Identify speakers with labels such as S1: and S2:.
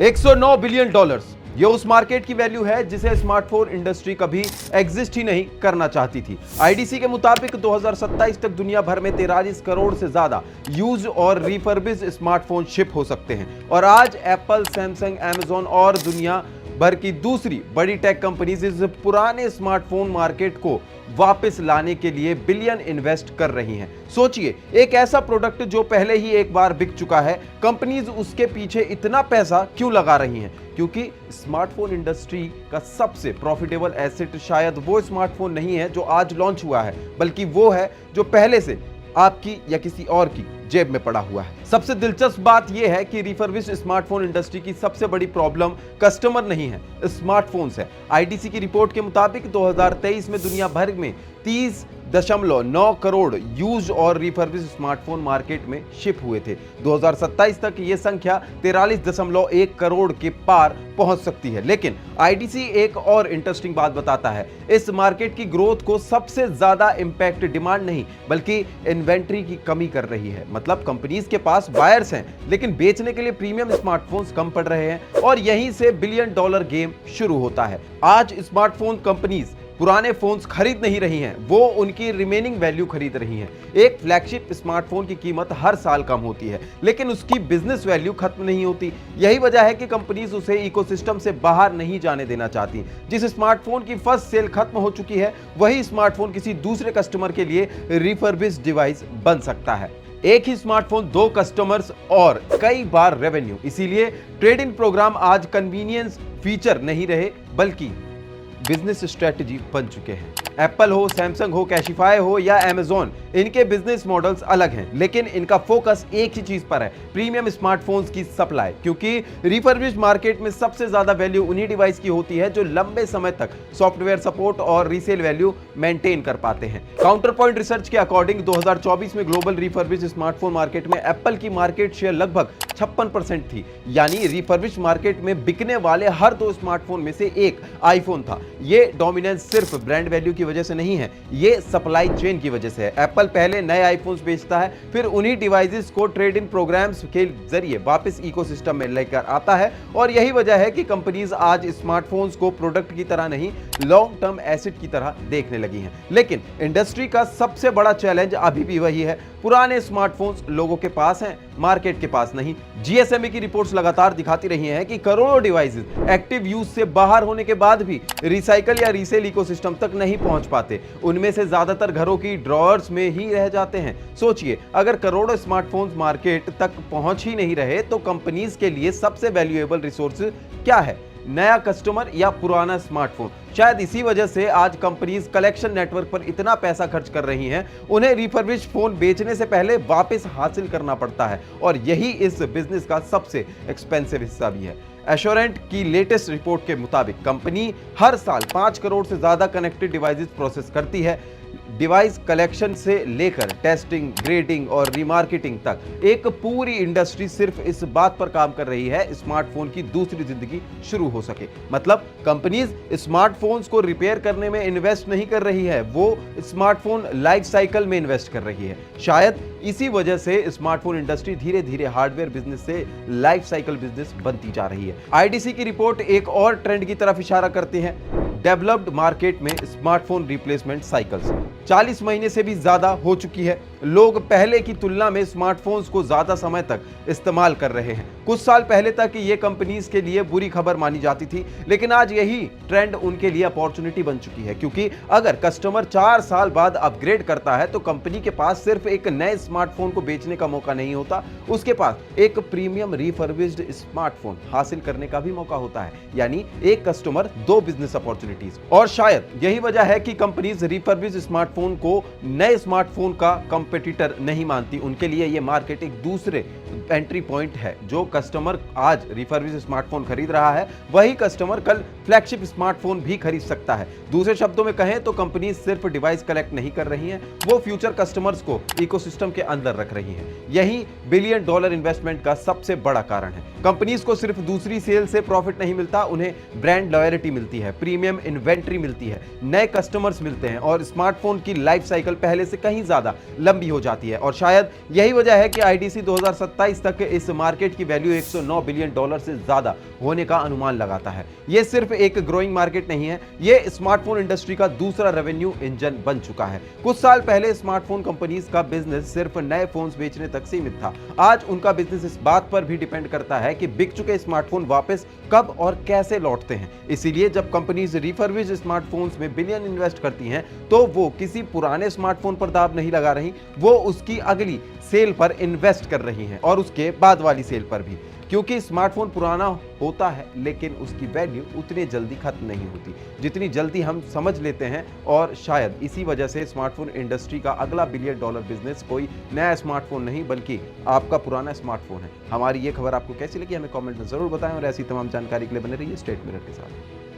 S1: 109 billion dollars, ये उस market की वैल्यू है जिसे स्मार्टफोन इंडस्ट्री कभी एग्जिस्ट ही नहीं करना चाहती थी। आईडीसी के मुताबिक 2027 तक दुनिया भर में 43 करोड़ से ज्यादा यूज्ड और रिफर्बिश्ड स्मार्टफोन शिप हो सकते हैं। और आज एप्पल, सैमसंग, अमेजॉन और दुनिया भर की दूसरी बड़ी टेक कंपनीज इस पुराने स्मार्टफोन मार्केट को वापस लाने के लिए बिलियन इन्वेस्ट कर रही हैं। सोचिए, एक ऐसा प्रोडक्ट जो पहले ही एक बार बिक चुका है, कंपनीज उसके पीछे इतना पैसा क्यों लगा रही हैं? क्योंकि स्मार्टफोन इंडस्ट्री का सबसे प्रॉफिटेबल एसेट शायद वो स्मार्टफोन नहीं है जो आज लॉन्च हुआ है, बल्कि वो है जो पहले से आपकी या किसी और की जेब में पड़ा हुआ है। सबसे दिलचस्प बात यह है कि रिफर्बिश्ड स्मार्टफोन इंडस्ट्री की सबसे बड़ी प्रॉब्लम कस्टमर नहीं है, स्मार्टफोन्स है। आईडीसी की रिपोर्ट के मुताबिक 2023 में दुनिया भर में 30.9 करोड़ यूज्ड और रिफर्बिश्ड स्मार्टफोन मार्केट में शिप हुए थे। 2027 तक यह संख्या 43.1 करोड़ के पार पहुंच सकती है। लेकिन आईडीसी एक और इंटरेस्टिंग बात बताता है, इस मार्केट की ग्रोथ को सबसे ज्यादा इंपैक्ट डिमांड नहीं बल्कि इन्वेंट्री की कमी कर रही है। मतलब कंपनीज के पास बायर्स हैं लेकिन बेचने के लिए प्रीमियम स्मार्टफोन्स कम पड़ रहे हैं और यहीं से बिलियन डॉलर गेम शुरू होता है। आज स्मार्टफोन कंपनीज पुराने फोन्स खरीद नहीं रही हैं, वो उनकी रिमेनिंग वैल्यू खरीद रही हैं। एक फ्लैगशिप स्मार्टफोन की कीमत हर साल कम होती है लेकिन उसकी बिजनेस वैल्यू खत्म नहीं होती। यही वजह है कि कंपनीज उसे इकोसिस्टम से बाहर नहीं जाने देना चाहती। जिस स्मार्टफोन की फर्स्ट सेल खत्म हो चुकी है, वही स्मार्टफोन किसी दूसरे कस्टमर के लिए रिफर्बिश्ड डिवाइस बन सकता है। एक ही स्मार्टफोन, दो कस्टमर्स और कई बार रेवेन्यू। इसीलिए ट्रेड इन प्रोग्राम आज कन्वीनियंस फीचर नहीं रहे बल्कि बिजनेस स्ट्रेटजी बन चुके हैं। एप्पल हो, सैमसंग हो, कैशिफाई हो या अमेजॉन, इनके बिजनेस मॉडल्स अलग हैं लेकिन इनका फोकस एक ही चीज पर है, प्रीमियम स्मार्टफोन्स की सप्लाई। क्योंकि रिफर्बिश्ड मार्केट में सबसे ज्यादा वैल्यू उन्हीं डिवाइस की होती है जो लंबे समय तक सॉफ्टवेयर सपोर्ट और रीसेल वैल्यू मेंटेन कर पाते हैं। काउंटर पॉइंट रिसर्च के अकॉर्डिंग 2024 में ग्लोबल रिफर्बिश्ड स्मार्टफोन मार्केट में एप्पल की मार्केट शेयर लगभग 56% थी। यानी रिफर्बिश्ड मार्केट में बिकने वाले हर दो स्मार्टफोन में से एक आईफोन था। ये डोमिनेंस सिर्फ ब्रांड वैल्यू की वजह से नहीं है, ये सप्लाई चेन की वजह से है। एप्पल पहले नए आईफोन्स बेचता है, फिर उन्हीं डिवाइसेस को ट्रेड इन प्रोग्राम्स के जरिए वापस इकोसिस्टम में लेकर आता है। और यही वजह है कि कंपनीज आज स्मार्टफोन्स को प्रोडक्ट की तरह नहीं, लॉन्ग टर्म एसेट की तरह देखने लगी हैं। लेकिन इंडस्ट्री का सबसे बड़ा चैलेंज अभी भी वही है, पुराने स्मार्टफोन्स लोगों के पास हैं, मार्केट के पास नहीं। जीएसएमए की रिपोर्ट्स लगातार दिखाती रही हैं कि करोड़ों डिवाइसेस एक्टिव यूज से बाहर होने के बाद भी रिसाइकल या रीसेल इकोसिस्टम तक नहीं पहुंच पाते। उनमें से ज्यादातर घरों की ड्रॉअर्स में ही रह जाते हैं। सोचिए, अगर करोड़ों स्मार्टफोन्स मार्केट तक पहुंच ही नहीं रहे तो कंपनीज के लिए सबसे वैल्यूएबल रिसोर्स क्या है? नया कस्टमर या पुराना स्मार्टफोन? शायद इसी वजह से आज कंपनीज कलेक्शन नेटवर्क पर इतना पैसा खर्च कर रही हैं। उन्हें रिफर्बिश्ड फोन बेचने से पहले वापस हासिल करना पड़ता है और यही इस बिजनेस का सबसे एक्सपेंसिव हिस्सा भी है। एश्योरेंट की लेटेस्ट रिपोर्ट के मुताबिक कंपनी हर साल 5 करोड़ से ज्यादा कनेक्टेड डिवाइसेस प्रोसेस करती है। डिवाइस कलेक्शन से लेकर टेस्टिंग, ग्रेडिंग और रीमार्केटिंग तक एक पूरी इंडस्ट्री सिर्फ इस बात पर काम कर रही है स्मार्टफोन की दूसरी जिंदगी शुरू हो सके। मतलब कंपनीज स्मार्टफोन्स को रिपेयर करने में इन्वेस्ट नहीं कर रही है, वो स्मार्टफोन लाइफ साइकिल में इन्वेस्ट कर रही है। शायद इसी वजह से स्मार्टफोन इंडस्ट्री धीरे धीरे हार्डवेयर बिजनेस से लाइफ साइकिल बिजनेस बनती जा रही है। आईडीसी की रिपोर्ट एक और ट्रेंड की तरफ इशारा करती है, डेवलप्ड मार्केट में स्मार्टफोन रिप्लेसमेंट साइकिल्स 40 महीने से भी ज्यादा हो चुकी है। लोग पहले की तुलना में स्मार्टफोन्स को ज्यादा समय तक इस्तेमाल कर रहे हैं। कुछ साल पहले तक ये कंपनीज के लिए बुरी खबर मानी जाती थी लेकिन आज यही ट्रेंड उनके लिए अपॉर्चुनिटी बन चुकी है। क्योंकि अगर कस्टमर 4 साल बाद अपग्रेड करता है तो कंपनी के पास सिर्फ एक नए स्मार्टफोन को बेचने का मौका नहीं होता, उसके पास एक प्रीमियम रिफर्बिश्ड स्मार्टफोन हासिल करने का भी मौका होता है। यानी एक कस्टमर, दो बिजनेस अपॉर्चुनिटीज। और शायद यही वजह है कि कंपनीज रिफर्बिश्ड स्मार्टफोन को नए स्मार्टफोन का कंपेटिटर नहीं मानती। उनके लिए यह मार्केट एक दूसरे एंट्री पॉइंट है। जो कस्टमर आज रिफर्बिश्ड स्मार्टफोन खरीद रहा है वही कस्टमर कल फ्लैगशिप स्मार्टफोन भी खरीद सकता है। दूसरे शब्दों में कहें तो कंपनी सिर्फ डिवाइस कलेक्ट नहीं कर रही हैं, वो फ्यूचर कस्टमर्स को इकोसिस्टम के अंदर रख रही हैं। यही बिलियन डॉलर इन्वेस्टमेंट का सबसे बड़ा कारण है। कंपनीज को सिर्फ दूसरी सेल से प्रॉफिट नहीं मिलता, उन्हें ब्रांड लॉयल्टी मिलती है, प्रीमियम इन्वेंट्री मिलती है, नए कस्टमर्स मिलते हैं और स्मार्टफोन की लाइफ साइकिल पहले से कहीं ज्यादा लंबी लंबी हो जाती है और शायद यही वजह है कि आईडीसी 2027 तक इस मार्केट की वैल्यू 109 बिलियन डॉलर से ज्यादा होने का अनुमान लगाता है। यह सिर्फ एक ग्रोइंग मार्केट नहीं है, यह स्मार्टफोन इंडस्ट्री का दूसरा रेवेन्यू इंजन बन चुका है। कुछ साल पहले स्मार्टफोन कंपनीज का बिजनेस सिर्फ नए फोन्स बेचने तक सीमित था। आज उनका बिजनेस इस बात पर भी डिपेंड करता है कि बिक चुके स्मार्टफोन वापस कब और कैसे लौटते हैं। इसीलिए जब कंपनीज रिफर्बिश्ड स्मार्टफोन्स में बिलियन इन्वेस्ट करती हैं, तो वो किसी पुराने स्मार्टफोन पर दाव नहीं लगा रही, वो उसकी अगली सेल पर इन्वेस्ट कर रही हैं और उसके बाद वाली सेल पर भी। क्योंकि स्मार्टफोन पुराना होता है लेकिन उसकी वैल्यू उतनी जल्दी खत्म नहीं होती जितनी जल्दी हम समझ लेते हैं, और शायद इसी वजह से स्मार्टफोन इंडस्ट्री का अगला बिलियन डॉलर बिजनेस कोई नया स्मार्टफोन नहीं बल्कि आपका पुराना स्मार्टफोन है। हमारी ये खबर आपको कैसी लगी हमें कमेंट में जरूर बताएं और ऐसी तमाम जानकारी के लिए बने रहिए स्टेट मिरर के साथ।